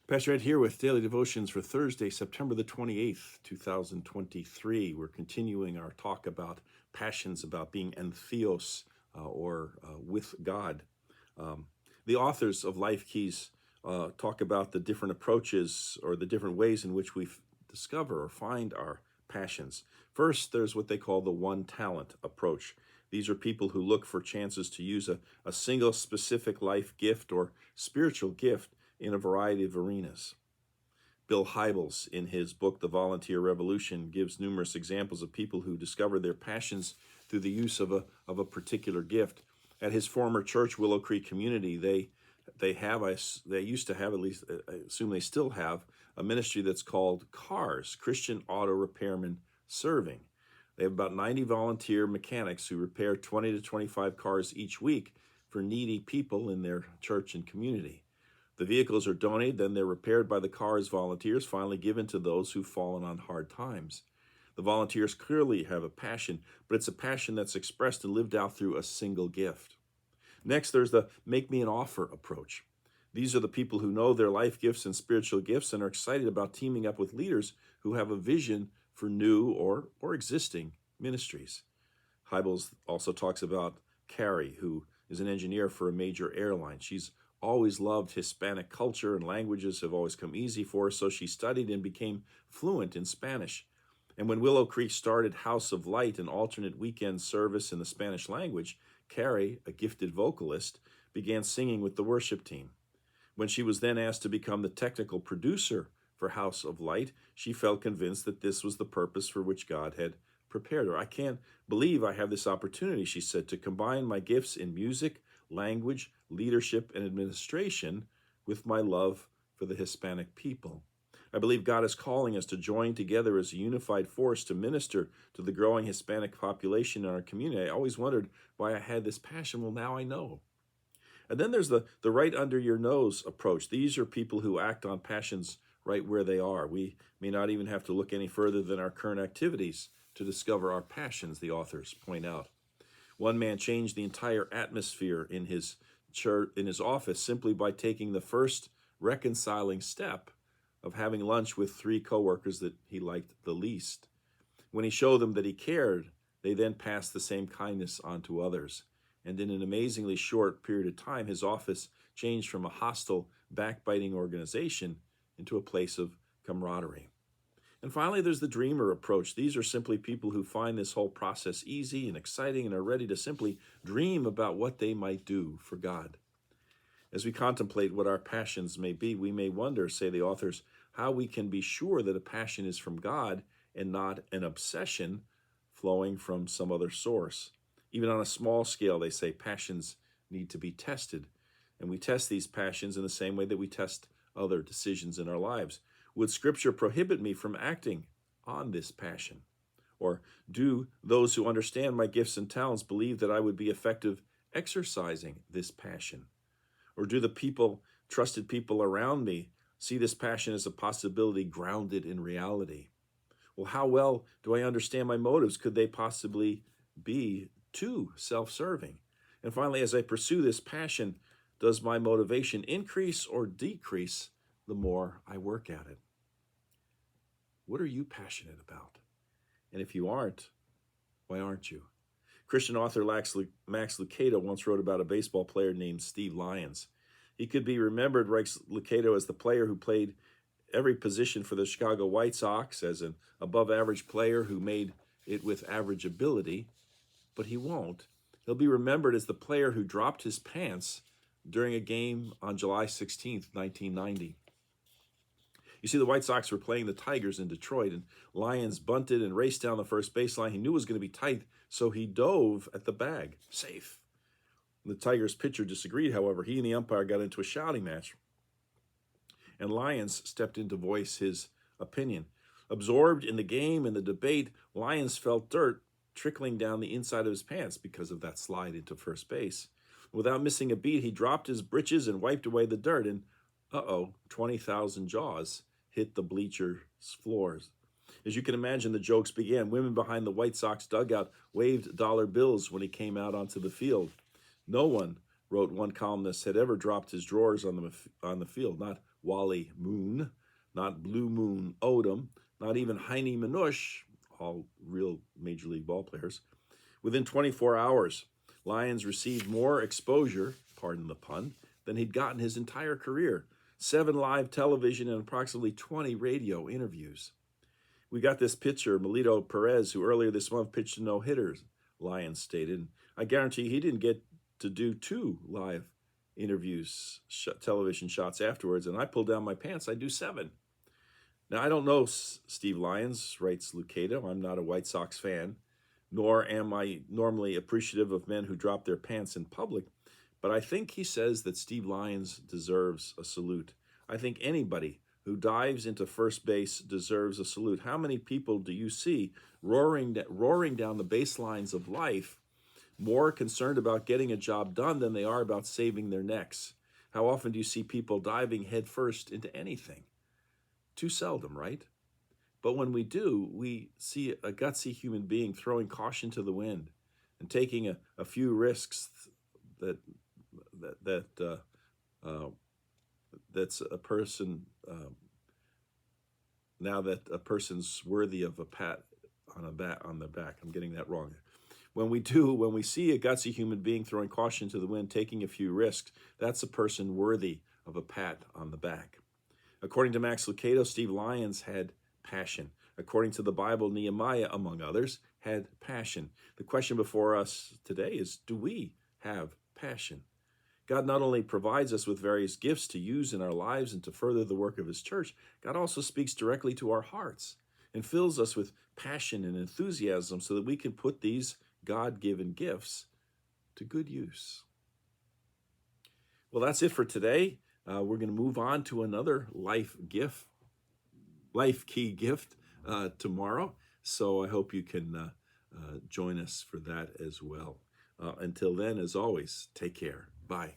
Pastor Ed here with Daily Devotions for Thursday, September the 28th, 2023. We're continuing our talk about passions, about being entheos, with God. The authors of Life Keys talk about the different approaches or the different ways in which we discover or find our passions. First, there's what they call the one talent approach. These are people who look for chances to use a single specific life gift or spiritual gift in a variety of arenas. Bill Hybels, in his book, The Volunteer Revolution, gives numerous examples of people who discover their passions through the use of a particular gift. At his former church, Willow Creek Community, they used to have, at least I assume they still have, a ministry that's called CARS, Christian Auto Repairmen Serving. They have about 90 volunteer mechanics who repair 20 to 25 cars each week for needy people in their church and community. The vehicles are donated, then they're repaired by the CARS volunteers, finally given to those who've fallen on hard times. The volunteers clearly have a passion, but it's a passion that's expressed and lived out through a single gift. Next, there's the make me an offer approach. These are the people who know their life gifts and spiritual gifts and are excited about teaming up with leaders who have a vision for new or existing ministries. Hybels also talks about Carrie, who is an engineer for a major airline. She's always loved Hispanic culture, and languages have always come easy for her, so she studied and became fluent in Spanish. And when Willow Creek started House of Light, an alternate weekend service in the Spanish language, Carrie, a gifted vocalist, began singing with the worship team. When she was then asked to become the technical producer for House of Light, she felt convinced that this was the purpose for which God had prepared her. I can't believe I have this opportunity, she said, to combine my gifts in music, language, leadership, and administration with my love for the Hispanic people. I believe God is calling us to join together as a unified force to minister to the growing Hispanic population in our community. I always wondered why I had this passion. Well, now I know. And then there's the right under your nose approach. These are people who act on passions right where they are. We may not even have to look any further than our current activities to discover our passions, the authors point out. One man changed the entire atmosphere in his church, in his office, simply by taking the first reconciling step of having lunch with 3 coworkers that he liked the least. When he showed them that he cared, they then passed the same kindness on to others. And in an amazingly short period of time, his office changed from a hostile, backbiting organization into a place of camaraderie. And finally, there's the dreamer approach. These are simply people who find this whole process easy and exciting and are ready to simply dream about what they might do for God. As we contemplate what our passions may be, we may wonder, say the authors, how we can be sure that a passion is from God and not an obsession flowing from some other source. Even on a small scale, they say passions need to be tested. And we test these passions in the same way that we test other decisions in our lives. Would Scripture prohibit me from acting on this passion? Or do those who understand my gifts and talents believe that I would be effective exercising this passion? Or do the trusted people around me, see this passion as a possibility grounded in reality? Well, how well do I understand my motives? Could they possibly be too self-serving? And finally, as I pursue this passion, does my motivation increase or decrease the more I work at it? What are you passionate about? And if you aren't, why aren't you? Christian author Max Lucado once wrote about a baseball player named Steve Lyons. He could be remembered, writes Lucado, as the player who played every position for the Chicago White Sox, as an above-average player who made it with average ability, but he won't. He'll be remembered as the player who dropped his pants during a game on July 16th, 1990. You see, the White Sox were playing the Tigers in Detroit, and Lyons bunted and raced down the first baseline. He knew it was going to be tight, so he dove at the bag. Safe. The Tigers pitcher disagreed, however. He and the umpire got into a shouting match, and Lyons stepped in to voice his opinion. Absorbed in the game and the debate, Lyons felt dirt trickling down the inside of his pants because of that slide into first base. Without missing a beat, he dropped his britches and wiped away the dirt, and 20,000 jaws hit the bleacher's floors. As you can imagine, the jokes began. Women behind the White Sox dugout waved dollar bills when he came out onto the field. No one wrote one columnist, had ever dropped his drawers on the field. Not Wally Moon, not Blue Moon Odom, not even Heine Manush, all real Major League ball players. Within 24 hours, Lyons received more exposure, pardon the pun, than he'd gotten his entire career. 7 live television and approximately 20 radio interviews. We got this pitcher, Melito Perez, who earlier this month pitched a no-hitter, Lyons stated. I guarantee he didn't get to do 2 live interviews, television shots afterwards, and I pulled down my pants, I do 7. Now, I don't know Steve Lyons, writes Lucado. I'm not a White Sox fan, nor am I normally appreciative of men who drop their pants in public, but I think he says that Steve Lyons deserves a salute. I think anybody who dives into first base deserves a salute. How many people do you see roaring down the baselines of life, more concerned about getting a job done than they are about saving their necks? How often do you see people diving headfirst into anything? Too seldom, right? But when we do, we see a gutsy human being throwing caution to the wind and taking a few risks that's a person, now that a person's worthy of a pat on the back. I'm getting that wrong. When we see a gutsy human being throwing caution to the wind, taking a few risks, that's a person worthy of a pat on the back. According to Max Lucado, Steve Lyons had passion. According to the Bible, Nehemiah, among others, had passion. The question before us today is, do we have passion? God not only provides us with various gifts to use in our lives and to further the work of his church, God also speaks directly to our hearts and fills us with passion and enthusiasm so that we can put these God-given gifts to good use. Well, that's it for today. We're going to move on to another life key gift tomorrow. So I hope you can join us for that as well. Until then, as always, take care. Bye.